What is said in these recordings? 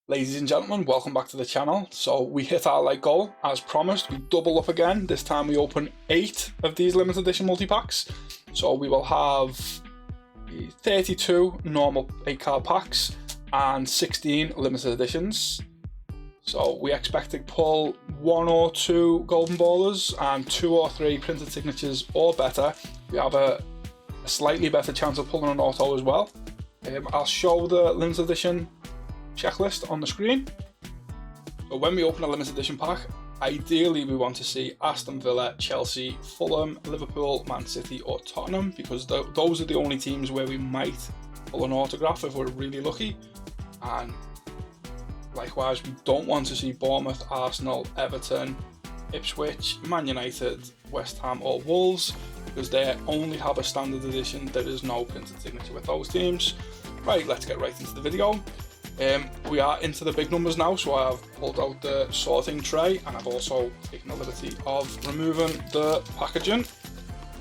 Ladies and gentlemen, welcome back to the channel. So we hit our like goal as promised. We double up again. This time we open 8 of these limited edition multi-packs. So we will have 32 normal 8 card packs and 16 limited editions. So we expect to pull 1 or 2 golden ballers and 2 or 3 printed signatures or better. We have a slightly better chance of pulling an auto as well. I'll show the limited edition checklist on the screen. So when we open a limited edition pack, ideally we want to see Aston Villa, Chelsea, Fulham, Liverpool, Man City or Tottenham, because those are the only teams where we might pull an autograph if we're really lucky. And likewise, we don't want to see Bournemouth, Arsenal, Everton, Ipswich, Man United, West Ham or Wolves, because they only have a standard edition. There is no printed signature with those teams. Right, let's get right into the video. We are into the big numbers now, so I have pulled out the sorting tray and I've also taken the liberty of removing the packaging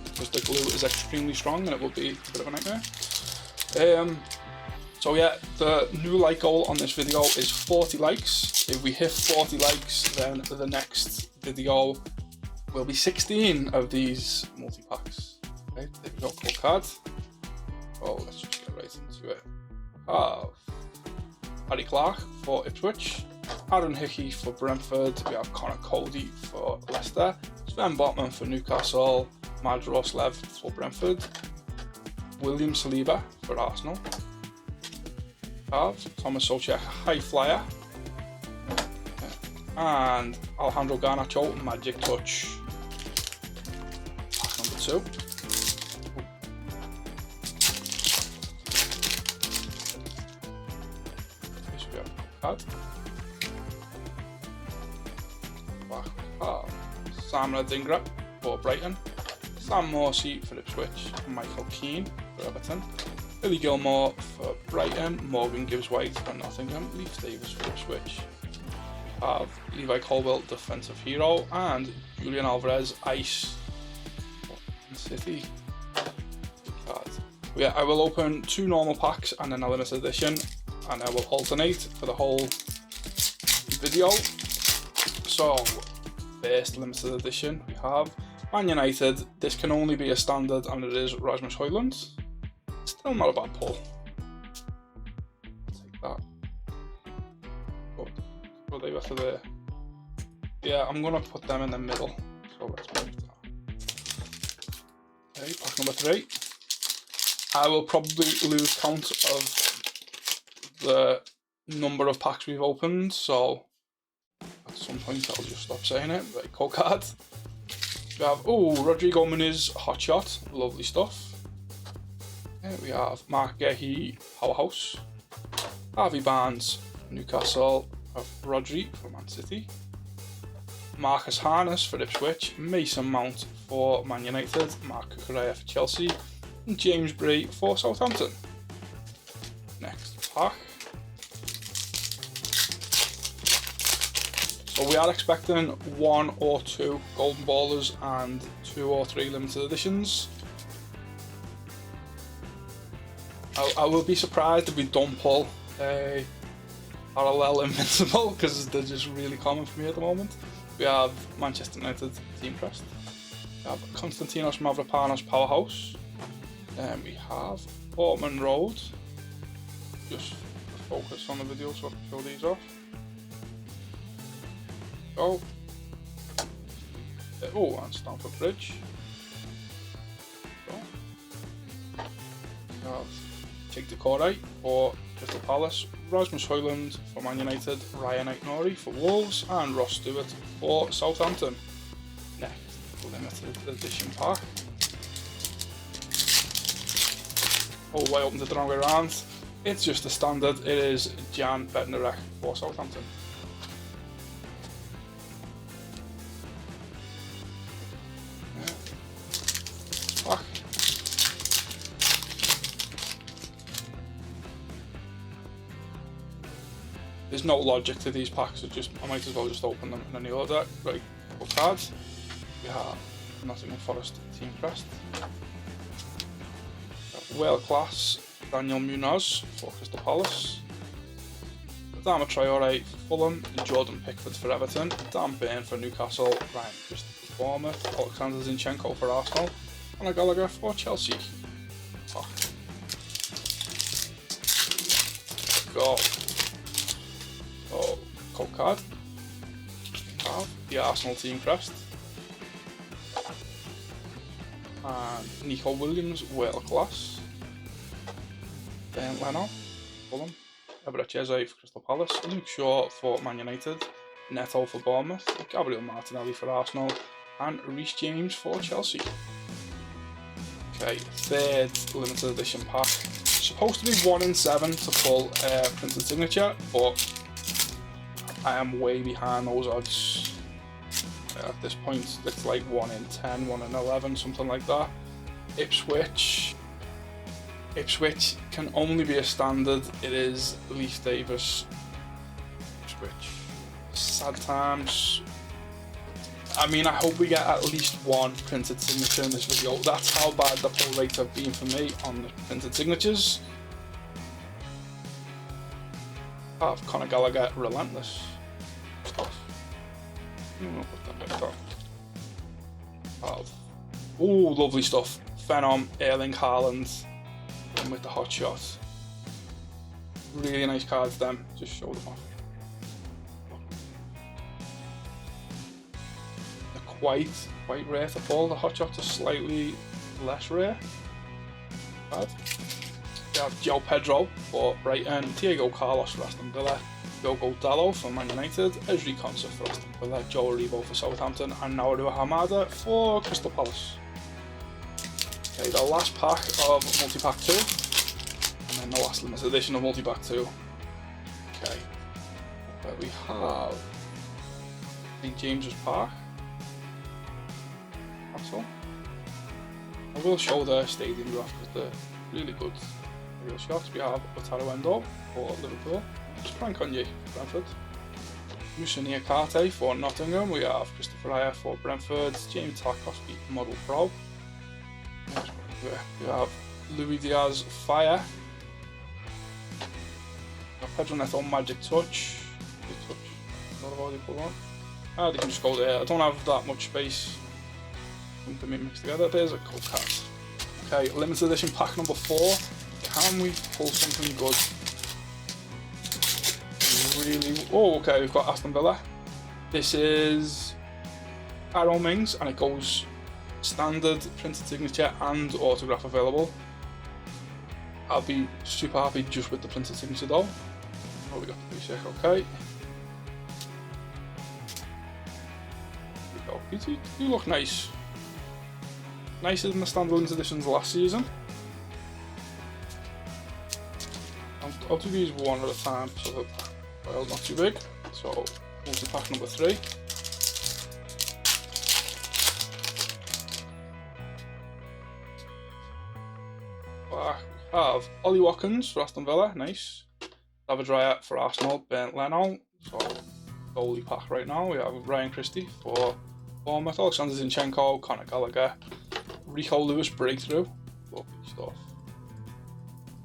because the glue is extremely strong and it will be a bit of a nightmare. So yeah, the new like goal on this video is 40 likes. If we hit 40 likes, then the next video will be 16 of these multi-packs. Okay, there we go, code card. Oh, let's just get right into it. Harry Clark for Ipswich, Aaron Hickey for Brentford, we have Connor Cody for Leicester, Sven Botman for Newcastle, Madge Roslev for Brentford, William Saliba for Arsenal, Thomas Souček High Flyer, and Alejandro Garnacho Magic Touch. Pack number 2. Sam Dingra for Brighton, Sam Morsey for Ipswich, Michael Keane for Everton, Billy Gilmore for Brighton, Morgan Gibbs-White for Nottingham, Leif Davis for Ipswich. We have Levi Colwill, defensive hero, and Julian Alvarez, Ice for City. Yeah, I will open 2 normal packs and then a limited edition, and I will alternate for the whole video. So, first limited edition we have Man United. This can only be a standard and it is Rasmus Højlund. Still not a bad pull. Take that. But they better there. Yeah, I'm gonna put them in the middle. So let's move that. Okay, pack number 3. I will probably lose count of the number of packs we've opened, so at some point I'll just stop saying it. Right, code card. We have Rodrigo Muniz Hotshot, lovely stuff. We have Mark Gehi Powerhouse, Harvey Barnes Newcastle, we have Rodri for Man City, Marcus Harness for Ipswich, Mason Mount for Man United, Mark Cucurella for Chelsea, and James Bray for Southampton. Next pack. So we are expecting 1 or 2 golden ballers and 2 or 3 limited editions. I will be surprised if we don't pull a parallel invincible because they're just really common for me at the moment. We have Manchester United team crest. We have Konstantinos Mavropanos Powerhouse. Then we have Portman Road. Just focus on the video so I can show these off. And Stamford Bridge. We have Jake Decore for Crystal Palace, Rasmus Højlund for Man United, Ryan Aitnori for Wolves, and Ross Stewart for Southampton. Next, limited edition pack. I opened it the wrong way around. It's just a standard. It is Jan Bednarek for Southampton. There's no logic to these packs, I might as well just open them in any order. Right, code cards. We have Nottingham Forest team crest. World class Daniel Munoz for Crystal Palace. Dama Traore for Fulham, Jordan Pickford for Everton, Dan Burn for Newcastle, Ryan Christie for Bournemouth, Alexander Zinchenko for Arsenal, and Gallagher for Chelsea. Oh. Go. Oh, code card. Have the Arsenal team crest. And Nico Williams, world class. Ben Leno, Fulham. EIGHT for Crystal Palace, Luke Shaw for Man United, Neto for Bournemouth, Gabriel Martinelli for Arsenal, and Reece James for Chelsea. Okay, third limited edition pack. Supposed to be 1 in 7 to pull printed signature, but I am way behind those odds. At this point, it's like 1 in 10, 1 in 11, something like that. Ipswich can only be a standard. It is Leif Davis. Ipswich. Sad times. I mean, I hope we get at least one printed signature in this video. That's how bad the pull rates have been for me on the printed signatures. Part of Conor Gallagher, relentless stuff. Oh, lovely stuff. Phenom, Erling Haaland. With the hot shot. Really nice cards them, just show them off. They're quite rare to pull. The hot shots are slightly less rare. Bad. We have João Pedro for Brighton, Thiago Carlos for Aston Villa, Diogo Dalot for Man United, Ezri Konsa for Aston Villa, Joe Aribo for Southampton, and Nauru Hamada for Crystal Palace. Okay, the last pack of Multipack 2, and then the last limited edition of Multipack 2. Okay, where we have St James's Park. That's all. I will show the stadium graph because they're really good real shots. We have Wataru Endo for Liverpool, Frank Onyé for Brentford, Moussa Niakate for Nottingham. We have Christopher Ayer for Brentford, James Tarkowski Model Pro. We have Luis Diaz Fire, Pedro Neto Magic Touch. What have I already put on? They can just go there. I don't have that much space for me mixed together. There's a code card. Okay, limited edition pack number 4. Can we pull something good? Really? Oh, okay. We've got Aston Villa. This is Aaron Mings, and it goes standard, printed signature, and autograph available. I'll be super happy just with the printed signature though. Oh, we got the basic, okay. There we go. You look nice. Nicer than the standalone editions last season. I'll do these one at a time so that the file's not too big. So, multi-pack number 3. We have Ollie Watkins for Aston Villa, nice. David Raya for Arsenal, Bernd Leno, so goalie pack right now. We have Ryan Christie for Bournemouth, Alexander Zinchenko, Conor Gallagher, Rico Lewis breakthrough, lovely stuff.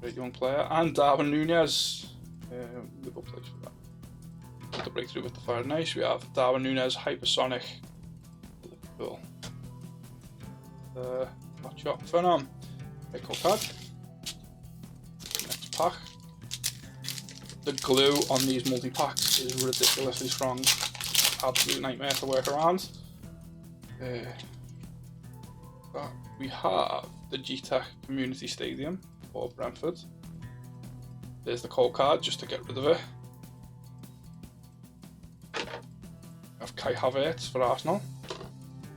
Great young player, and Darwin Nunez, Liverpool plays for that. The breakthrough with the fire, nice. We have Darwin Nunez, Hypersonic, Liverpool. Hot shot, Phenom. Pick card. Next pack. The glue on these multi-packs is ridiculously strong. Absolute nightmare to work around. We have the GTEC Community Stadium for Brentford. There's the code card just to get rid of it. We have Kai Havertz for Arsenal.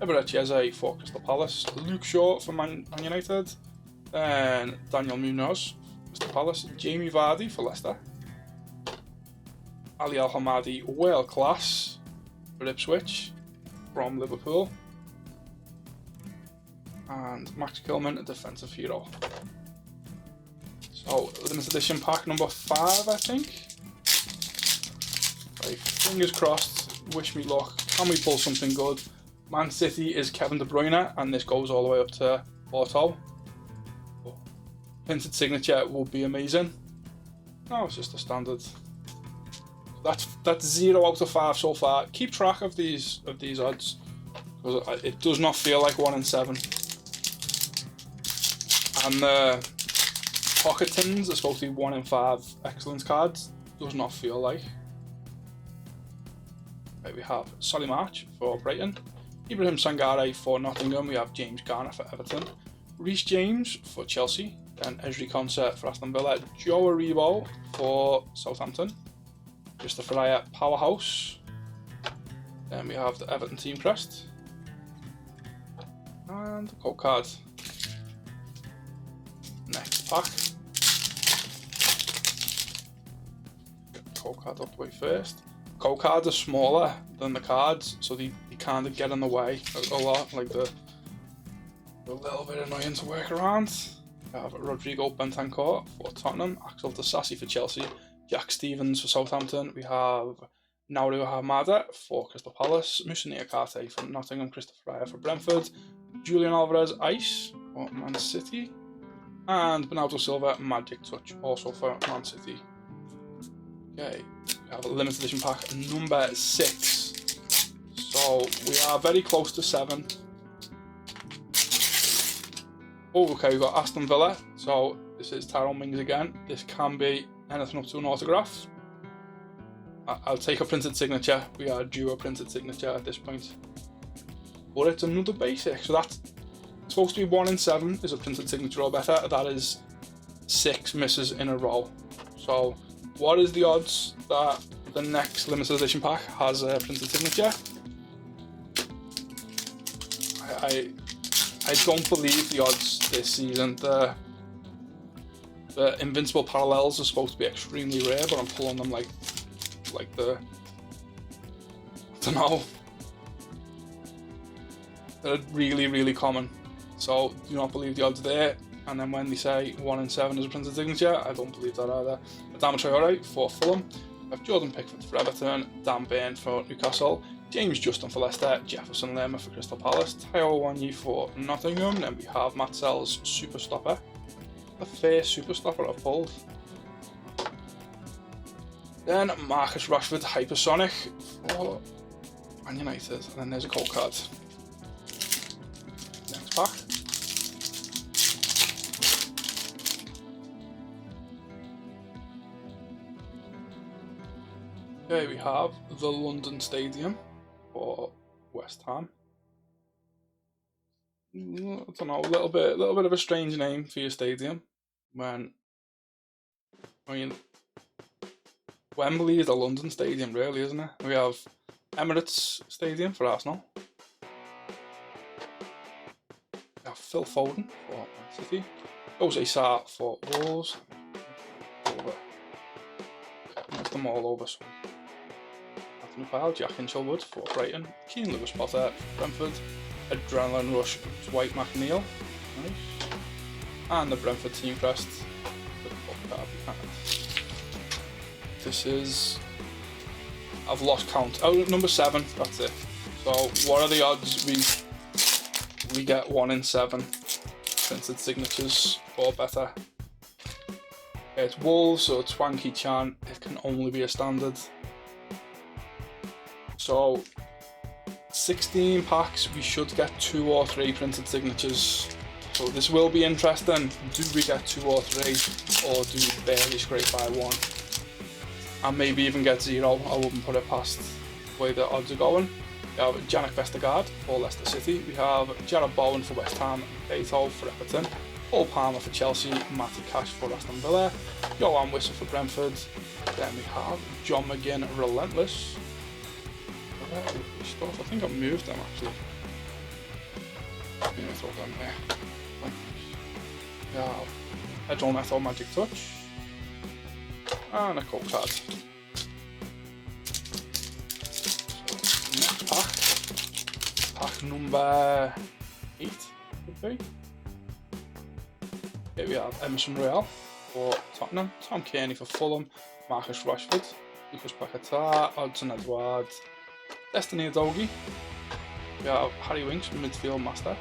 EIGHT for Crystal Palace. Luke Shaw for Man United. Then Daniel Munoz for Crystal Palace. Jamie Vardy for Leicester. Ali Al Hamadi, world class for Ipswich from Liverpool. And Max Kilman, a defensive hero. So, limited edition pack number 5, I think. Right, fingers crossed, wish me luck. Can we pull something good? Man City is Kevin De Bruyne, and this goes all the way up to Porto. Printed signature would be amazing. No, it's just a standard that's 0 out of 5 so far. Keep track of these odds, because it does not feel like 1 in 7. And the pocket tins are supposed to be 1 in 5 excellence cards. Does not feel like. Right, we have Solly March for Brighton, Ibrahim Sangare for Nottingham. We have James Garner for Everton, Reece James for Chelsea, then Ezri Konsa for Aston Villa, Joe Aribo for Southampton, Christopher Raya Powerhouse. Then we have the Everton team crest and the code card. Next pack. Get the code card up the way first. Code cards are smaller than the cards, so they kind of get in the way a lot. Like they're a little bit annoying to work around. We have Rodrigo Bentancur for Tottenham, Axel Disasi for Chelsea, Jack Stevens for Southampton. We have Nauru Hamada for Crystal Palace, Moussa Niakate for Nottingham, Christopher Raya for Brentford, Julian Alvarez Ice for Man City, and Bernardo Silva Magic Touch also for Man City. Okay, we have a limited edition pack number 6. So we are very close to 7. Oh, okay, we've got Aston Villa. So this is Tyrone Mings again. This can be anything up to an autograph. I'll take a printed signature. We are due a printed signature at this point. But it's another basic. So that's supposed to be 1 in 7 is a printed signature or better. That is 6 misses in a row. So what is the odds that the next limited edition pack has a printed signature? I don't believe the odds this season. The invincible parallels are supposed to be extremely rare, but I'm pulling them like the, I don't know, they're really, really common. So do not believe the odds there. And then when they say 1 in 7 is a printed signature, I don't believe that either. Adama Traore for Fulham, we have Jordan Pickford for Everton, Dan Burn for Newcastle, James Justin for Leicester, Jefferson Lerma for Crystal Palace, Taiwo Wanyi for Nottingham. Then we have Matt Sell's Super Stopper, the first Super Stopper I've pulled. Then Marcus Rashford Hypersonic for Man United, and then there's a code card. Next pack. Okay, we have the London Stadium for West Ham. I don't know, a little bit of a strange name for your stadium. I mean, Wembley is the London Stadium, really, isn't it? We have Emirates Stadium for Arsenal. We have Phil Foden for Man City. Jose Sarr for Wolves. There's them all over. So. Anthony Pyle, Jack Hinchelwood for Brighton. Keane Lewis Potter for Brentford. Adrenaline Rush Dwight McNeil. Nice. And the Brentford team crest. This is, I've lost count. Oh, number 7, that's it. So what are the odds we get 1 in 7 printed signatures or better? It's Wolves, so it's Swanky Chan. It can only be a standard. So 16 packs, we should get 2 or 3 printed signatures. So this will be interesting. Do we get 2 or 3, or do we barely scrape by 1? And maybe even get 0. I wouldn't put it past the way the odds are going. We have Janik Vestergaard for Leicester City. We have Jarrod Bowen for West Ham, Beto for Everton, Paul Palmer for Chelsea, Matty Cash for Aston Villa, Johan Wissa for Brentford. Then we have John McGinn Relentless. Stuff. I think I've moved them actually. I'm going to throw them there. We have Edron Metal Magic Touch. And a code card. Next pack. Pack number 8 would be. Here we have Emerson Royale for Tottenham, Tom Kearney for Fulham, Marcus Rashford, Lucas Paquetá, Odson Edouard, Destiny Adogi. We have Harry Winks, midfield master.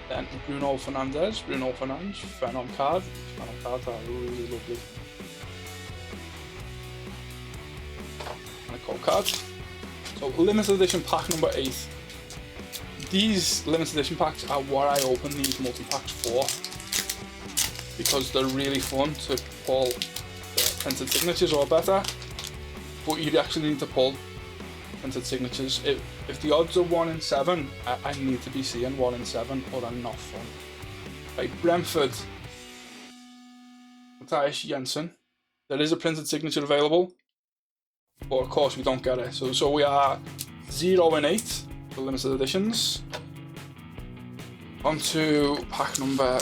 Then Bruno Fernandes, Phenom card. Phenom cards are really lovely. card. So limited edition pack number 8. These limited edition packs are what I open these multi-packs for, because they're really fun to pull printed signatures or better, but you actually need to pull printed signatures. If the odds are 1 in 7, I need to be seeing 1 in 7 or they're not fun. Right, Brentford, Matthias Jensen. There is a printed signature available, but of course we don't get it. So we are 0 in 8 for limited editions. On to pack number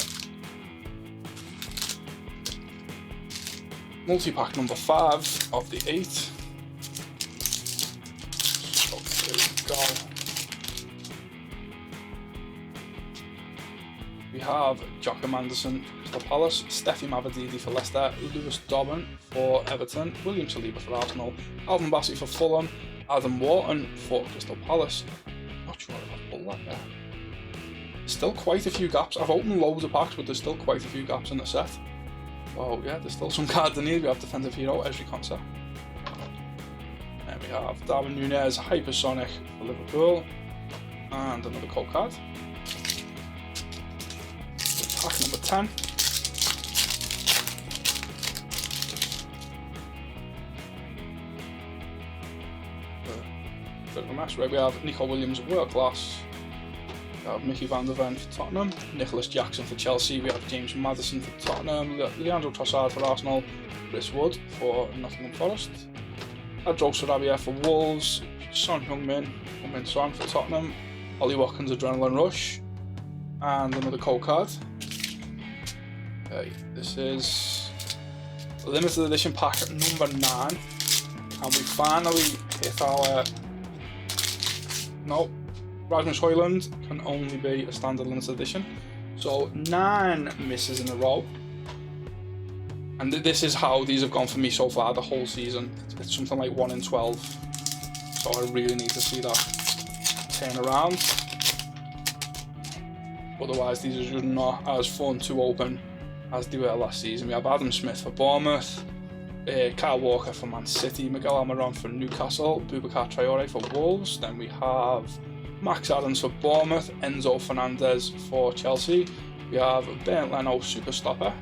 multi-pack number 5 of the 8. So here we go. We have Joachim Andersen for Crystal Palace, Steffi Mavididi for Leicester, Lewis Dobbin for Everton, William Saliba for Arsenal, Alvin Bassey for Fulham, Adam Wharton for Crystal Palace. Not sure if I've pulled that there. There's still quite a few gaps. I've opened loads of packs, but there's still quite a few gaps in the set. Oh yeah, there's still some cards I need. We have defensive hero, Ezri Konsa. And we have Darwin Núñez, Hypersonic for Liverpool. And another code card. Pack number 10. Bit of a mess, right? We have Nico Williams, world class. We have Mickey van der Ven for Tottenham, Nicholas Jackson for Chelsea, we have James Maddison for Tottenham, Leandro Trossard for Arsenal, Chris Wood for Nottingham Forest, Adro Sarabia for Wolves, Son Heung-min Son for Tottenham, Ollie Watkins Adrenalyn Rush, and another code card. Okay, this is limited edition pack number 9, and we finally hit our... Nope. Rasmus Højlund can only be a standard limited edition. So 9 misses in a row. And this is how these have gone for me so far the whole season. It's something like 1 in 12. So I really need to see that turn around. Otherwise these are just not as fun to open as they were last season. We have Adam Smith for Bournemouth, Kyle Walker for Man City, Miguel Almiron for Newcastle, Boubacar Traore for Wolves. Then we have Max Adams for Bournemouth, Enzo Fernandez for Chelsea. We have Bernd Leno, super stopper,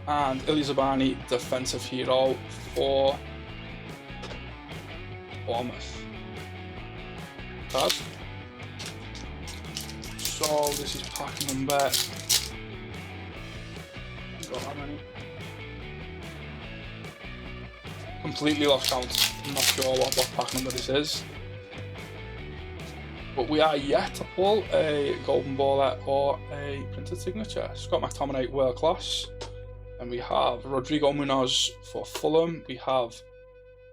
and Elizabani, defensive hero for Bournemouth. Card. So this is pack number... Got that many? Completely lost count. I'm not sure what pack number this is. But we are yet to pull a golden baller or a printed signature. Scott McTominay, world class. And we have Rodrigo Munoz for Fulham. We have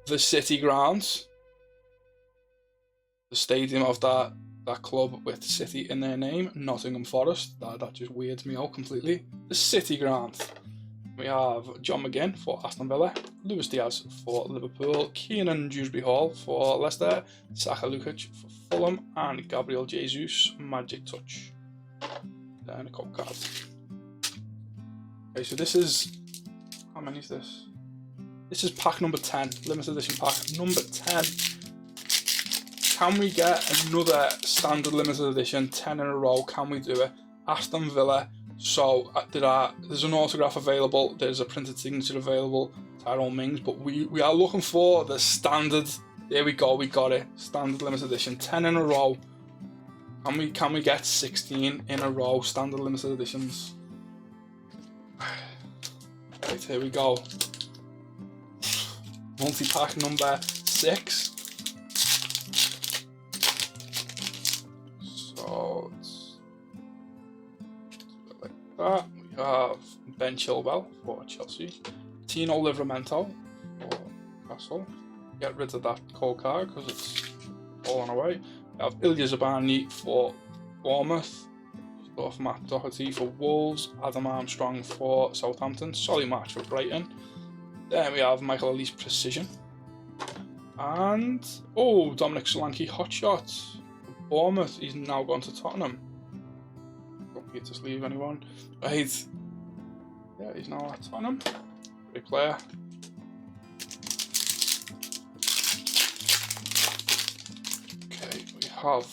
the City Grounds, the stadium of that club with City in their name, Nottingham Forest. That just weirds me out completely. The City Ground. We have John McGinn for Aston Villa, Luis Diaz for Liverpool, Kiernan Dewsbury-Hall for Leicester, Saka Lukic for Fulham, and Gabriel Jesus, Magic Touch. Then a code card. Okay, so this is... How many is this? This is pack number 10, limited edition pack number 10. Can we get another standard limited edition, 10 in a row? Can we do it? Aston Villa. So there's an autograph available, there's a printed signature available, Tyrone Mings, but we are looking for the standard. There we go, we got it. Standard limited edition, 10 in a row. Can we get 16 in a row, standard limited editions? Right, here we go. Multi-pack number 6. So that. We have Ben Chilwell for Chelsea, Tino Livramento for Newcastle. Get rid of that code card because it's fallen away. We have Ilya Zabani for Bournemouth, Stuff Matt Doherty for Wolves, Adam Armstrong for Southampton, Solly March for Brighton. Then we have Michael Elise Precision, and Dominic Solanke Hotshot for Bournemouth. He's now gone to Tottenham. Don't get to sleeve anyone. Right. Yeah, he's now at Tottenham. Great player. have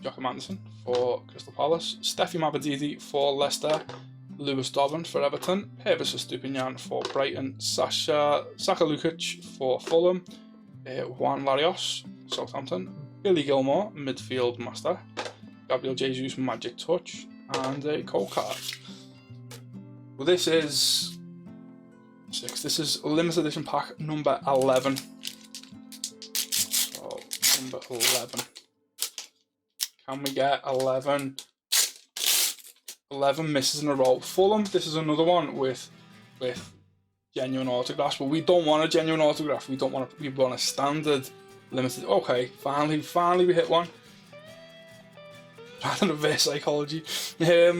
Joachim Andersen for Crystal Palace, Steffi Mabadidi for Leicester, Lewis Dobbin for Everton, Pervis Estupinian for Brighton, Saka Lukic for Fulham, Juan Larios, Southampton, Billy Gilmore, midfield master, Gabriel Jesus, magic touch, and a cold card. Well, this is 6. This is limited edition pack number 11. So, number 11. Can we get 11 misses in a row? Fulham, this is another one with genuine autographs, but we don't want a genuine autograph. We want a standard limited. Okay, finally we hit one. Rather than reverse psychology. There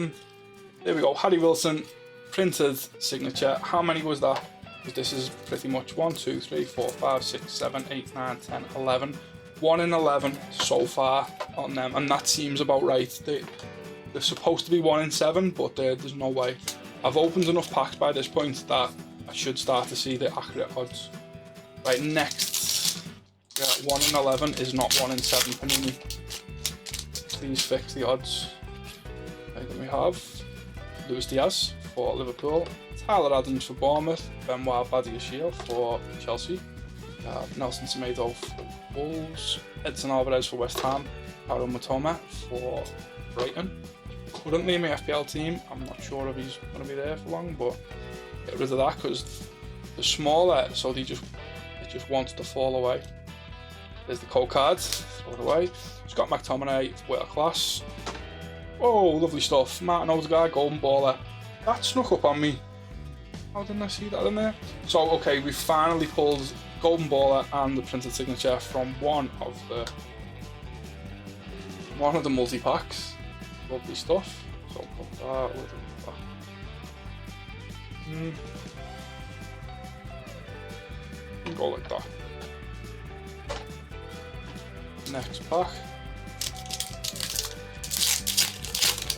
we go. Harry Wilson, printed signature. How many was that? Because this is pretty much 1, 2, 3, 4, 5, 6, 7, 8, 9, 10, 11. 1 in 11 so far on them, and that seems about right. They're supposed to be 1 in 7, but there's no way. I've opened enough packs by this point that I should start to see the accurate odds. Right, next. Yeah, 1 in 11 is not 1 in 7, Panini. Please fix the odds. Right, then we have Luis Diaz for Liverpool, Tyler Adams for Bournemouth, Benoit Badiashile for Chelsea, Nelson Semedo for Wolves, Edson Alvarez for West Ham, Harold Matoma for Brighton. Currently in my FPL team, I'm not sure if he's going to be there for long, but get rid of that because they're smaller, so it just wants to fall away. There's the code card, throw it away. Scott McTominay, world class. Oh, lovely stuff. Martin Odegaard, golden baller. That snuck up on me. How didn't I see that in there? So, okay, we finally pulled golden baller and the printed signature from one of the multi-packs. Lovely stuff. So put that with that. Go like that. Next pack.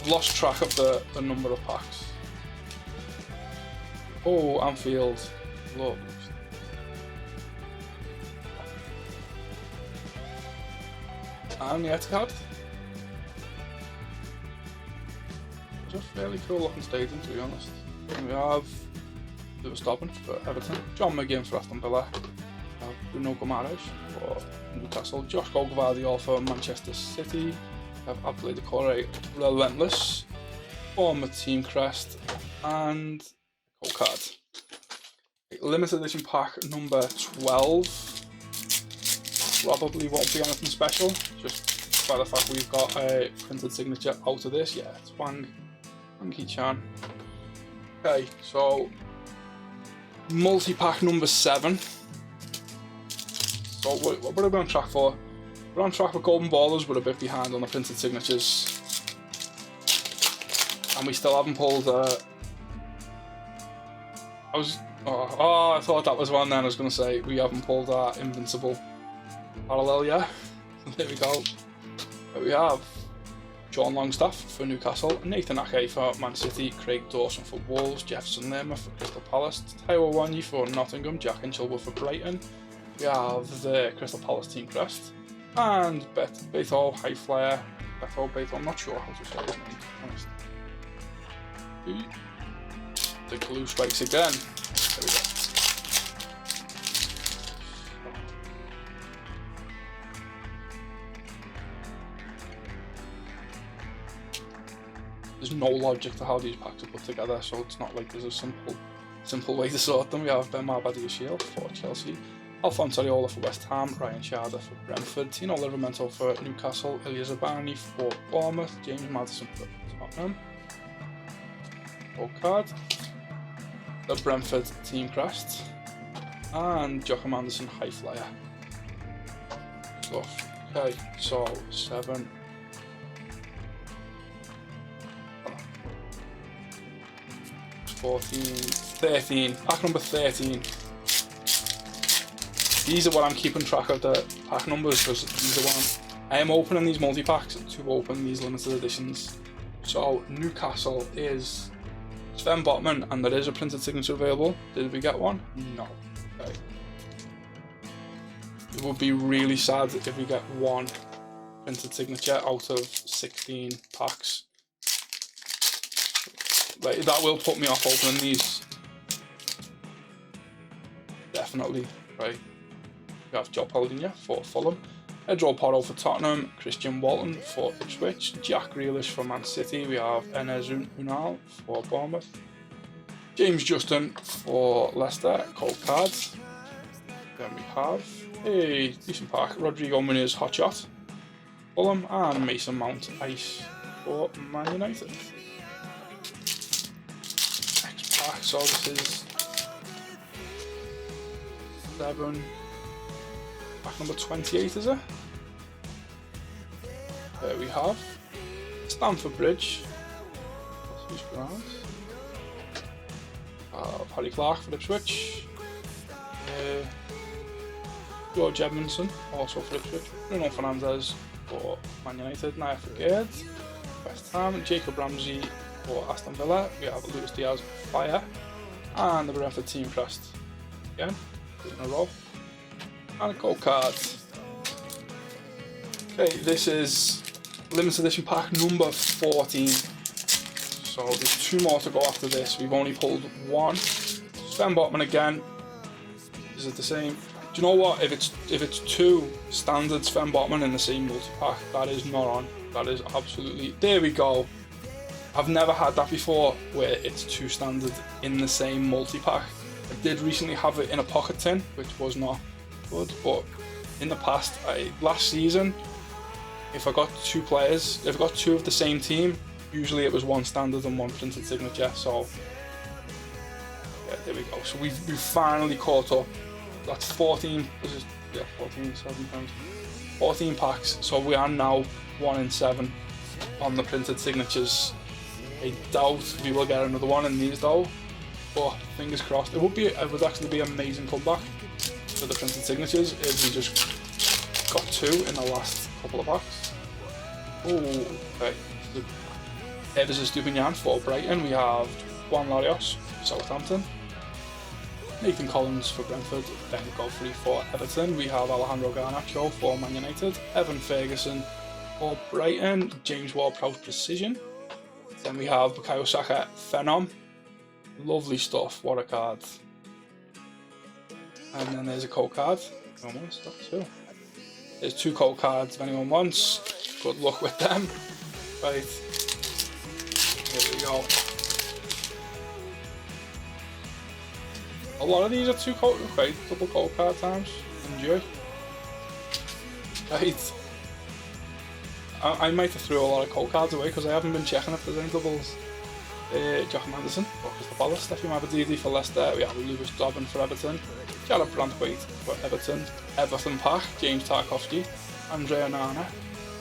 Lost track of the number of packs. Oh, Anfield. Look. And the Etihad. Just fairly cool looking stadium, to be honest. And we have Lewis Dobbin for Everton, John McGinn for Aston Villa, Bruno Guimaraes for Newcastle, Josh Gvardiol for Manchester City, we have Abdoulaye Doucouré Relentless, Bournemouth team crest, and a code card. Limited edition pack number 12. Probably won't be anything special, just by the fact we've got a printed signature out of this. Yeah, it's Wangi-chan. Okay, so multi-pack number 7. So what are we on track for? We're on track for golden ballers, we're a bit behind on the printed signatures. And we still haven't pulled I thought that was one then. I was going to say we haven't pulled our invincible parallel yet. There we go. But we have John Longstaff for Newcastle, Nathan Ake for Man City, Craig Dawson for Wolves, Jefferson Lerma for Crystal Palace, Taiwo Wanyi for Nottingham, Jack and Chilwell for Brighton. We have the Crystal Palace team crest, and Beto High Flyer. Beto, I'm not sure how to say his name, to be honest. The glue strikes again. There we go. There's no logic to how these packs are put together, so it's not like there's a simple way to sort them. We have Benoit Badiashile for Chelsea, Alphonse Areola for West Ham, Ryan Sharder for Brentford, Tino Livramento for Newcastle, Ilya Zabani for Bournemouth, James Maddison for Tottenham. Code card. The Brentford team crest, and Joachim Andersen High Flyer stuff. Okay, so 7. 14, 13, pack number 13. These are what I'm keeping track of, the pack numbers, because these are what I am opening these multi-packs to open these limited editions. So Newcastle is Sven Botman, and there is a printed signature available. Did we get one? No. Okay. It would be really sad if we get one printed signature out of 16 packs. Like, that will put me off opening these. Definitely. Right. We have Joe Palhinha for Fulham, Pedro Porro for Tottenham, Christian Walton for Ipswich, Jack Grealish for Man City. We have Enes Unal for Bournemouth, James Justin for Leicester, cold cards. Then we have a decent pack, Rodrigo Muniz Hotshot, Fulham, and Mason Mount Ice for Man United. Next pack, so this is 7, pack number 28, is it? There we have Stamford Bridge. Who's ground? Harry Clark for Ipswich. George Edmondson, also for Ipswich. Bruno Fernandes for Man United. Naya Frigade, West Ham. Jacob Ramsey for Aston Villa. We have Luis Diaz Fire. And the Brentford team pressed again, in a row. And a gold card. Okay, this is limited edition pack number 14. So there's 2 more to go after this. We've only pulled 1. Sven Botman again. Is it the same? Do you know what? If it's 2 standard Sven Botman in the same multi-pack, that is not on. That is absolutely... There we go. I've never had that before, where it's 2 standard in the same multi-pack. I did recently have it in a pocket tin, which was not good, but in the past, last season, if I got 2 players, if I got 2 of the same team, usually it was 1 standard and 1 printed signature. So yeah, there we go. So we've finally caught up. That's 14. This is 14 packs. So we are now 1 in 7 on the printed signatures. I doubt we will get another one in these though, but fingers crossed. It would actually be an amazing comeback for the printed signatures if we just got 2 in the last couple of packs. Oh, okay. Evers Estupinian for Brighton. We have Juan Larios for Southampton, Nathan Collins for Brentford, Ben Godfrey for Everton. We have Alejandro Garnacho for Man United, Evan Ferguson for Brighton, James Ward-Prowse Precision. Then we have Bukayo Saka Phenom. Lovely stuff, what a card. And then there's a code card. Almost, that's 2. There's 2 code cards if anyone wants. Good luck with them. Right. Here we go. A lot of these are 2 code, okay, double code card times. Enjoy. Right. I might have threw a lot of code cards away because I haven't been checking if there's any doubles. Joachim Anderson for Crystal Palace, Steffi Mavadidi for Leicester. We have Lewis Dobbin for Everton, Jarrod Branthwaite for Everton, Everton pack, James Tarkowski, Andrea Nana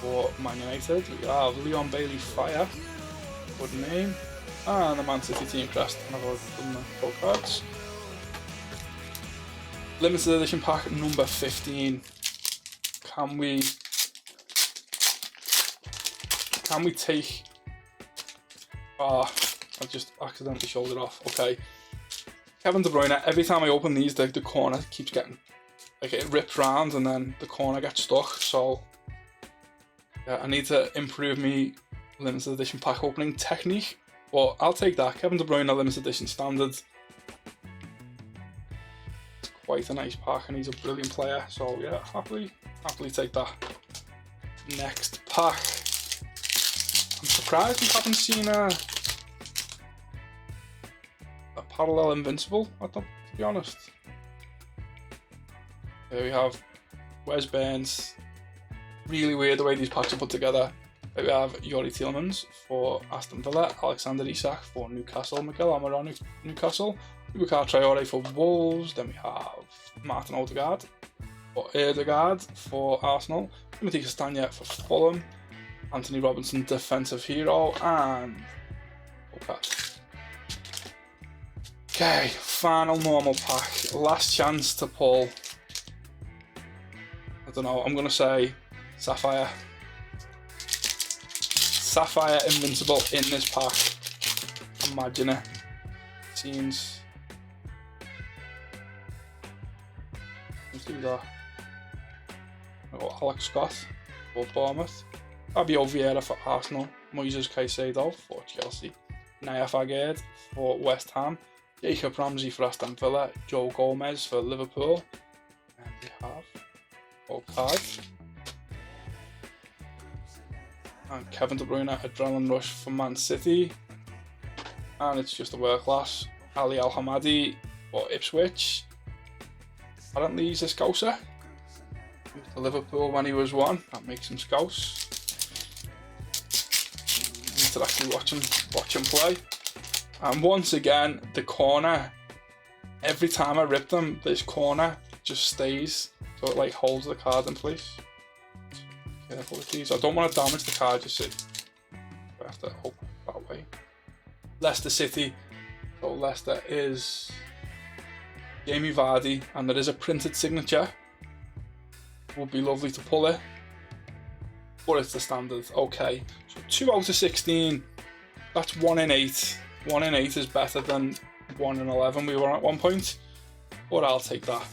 for Man United. We have Leon Bailey Fire, good name, and the Man City team crest. And I've already done the code cards. Limited edition pack number 15. Can we take... I just accidentally showed it off. Okay. Kevin De Bruyne, every time I open these, the corner keeps getting... like, it rips round and then the corner gets stuck. So, yeah, I need to improve me limited edition pack opening technique. But I'll take that. Kevin De Bruyne, limited edition standard. It's quite a nice pack and he's a brilliant player. So, yeah, happily take that. Next pack. I'm surprised we haven't seen a parallel invincible, to be honest. Here we have Wes Burns. Really weird the way these packs are put together. Here we have Yuri Tielemans for Aston Villa, Alexander Isak for Newcastle, Miguel Almiron Newcastle, Boubacar Traore for Wolves. Then we have Martin Odegaard for Arsenal, Timothy Castagne for Fulham, Anthony Robinson, defensive hero, and okay, final normal pack. Last chance to pull. I don't know, I'm going to say Sapphire. Sapphire Invincible in this pack. Imagine it. Scenes. Let's do that. I've got Alex Scott for Bournemouth, Fabio Vieira for Arsenal, Moises Caicedo for Chelsea, Naya Fagerd for West Ham, Jacob Ramsey for Aston Villa, Joe Gomez for Liverpool, and we have card. And Kevin De Bruyne, Adrenaline Rush for Man City. And it's just a world class. Ali Al Hamadi for Ipswich. Apparently he's a Scouser. He was to Liverpool when he was one. That makes him Scouse. Need to actually watch him play. And once again, the corner. Every time I rip them, this corner just stays. So it like holds the card in place. Careful with these. I don't want to damage the card, you see. I have to open it that way. Leicester City. So Leicester is Jamie Vardy, and there is a printed signature. Would be lovely to pull it, but it's the standard. Okay, so 2 out of 16. That's 1 in 8. 1 in 8 is better than 1 in 11 we were at one point, but I'll take that.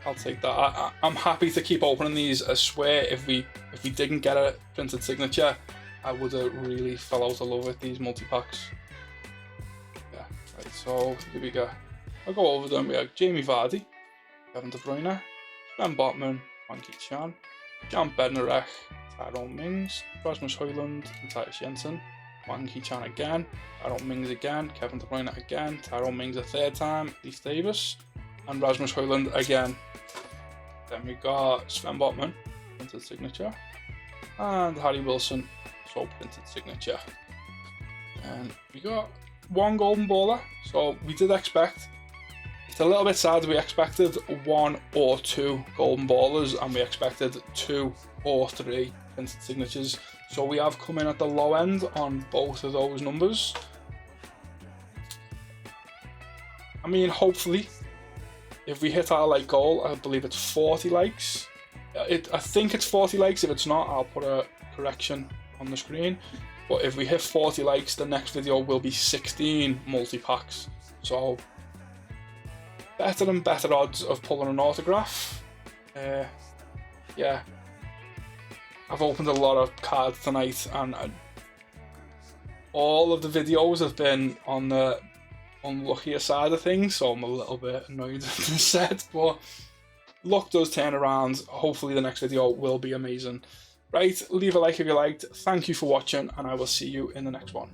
I'll take that. I'm happy to keep opening these. I swear, if we didn't get a printed signature, I would have really fell out of love with these multi-packs. Yeah, right, so here we go. I'll go over them. We have Jamie Vardy, Kevin De Bruyne, Sven Botman, Wanky Chan, Jan Bednarek, Tyrone Mings, Rasmus Højlund, and Titus Jensen. Wanky Chan again, Tyrone Mings again, Kevin De Bruyne again, Tyrone Mings a third time, Leif Davis, and Rasmus Højlund again. Then we got Sven Botman, printed signature, and Harry Wilson, so printed signature. And we got 1 golden baller, so we did expect, it's a little bit sad, we expected 1 or 2 golden ballers, and we expected 2 or 3 printed signatures. So we have come in at the low end on both of those numbers. I mean, hopefully, if we hit our like goal, I believe it's 40 likes. I think it's 40 likes. If it's not, I'll put a correction on the screen. But if we hit 40 likes, the next video will be 16 multi-packs. So better and better odds of pulling an autograph. Yeah. I've opened a lot of cards tonight, and all of the videos have been on the unluckier side of things, so I'm a little bit annoyed with this set, but luck does turn around. Hopefully the next video will be amazing. Right, leave a like if you liked. Thank you for watching, and I will see you in the next one.